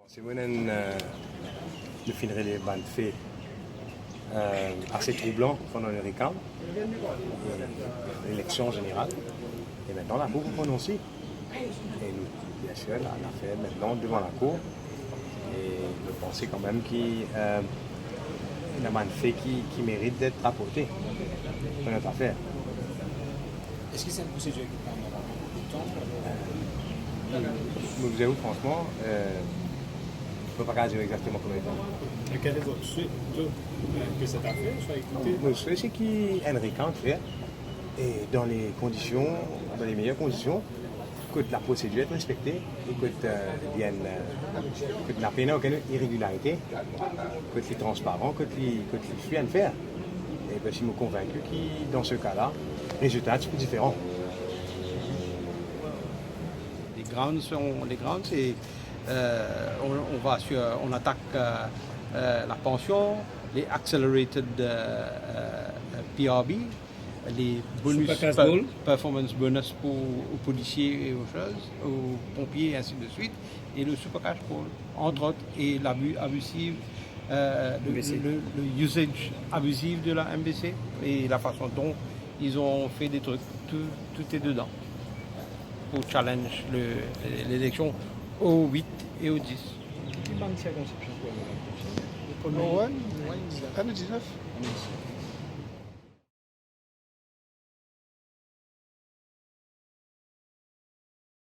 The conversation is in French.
C'est le film des bandes fait assez troublant pendant le récap, l'élection générale. Et maintenant, la Cour vous prononce. Et nous, bien sûr, la fait maintenant devant la Cour. Et nous pensons quand même qu'il y a une bande fait qui mérite d'être rapportée dans notre affaire. Est-ce que c'est une procédure qui prend beaucoup de temps? Je vous avoue, franchement, je ne peux pas dire exactement combien de temps. Et quel est votre souhait que cette affaire soit écoutée? Mon souhait, c'est qu'Henri Kant fait, et dans les conditions, dans les meilleures conditions, que la procédure est respectée et que la peine n'a aucune irrégularité, que c'est transparent, que c'est fait à faire. Et je suis convaincu que dans ce cas-là, le résultat est un peu différent. Les grounds, c'est on attaque la pension, les accelerated PRB, les bonus, performance bonus aux policiers et aux choses, aux pompiers et ainsi de suite, et le super cash pool, entre autres, et l'abus abusif, le usage abusif de la MBC et la façon dont ils ont fait des trucs, tout est dedans pour challenge l'élection au 8 et au 10. Une bonne circonscription pour Pour le 19.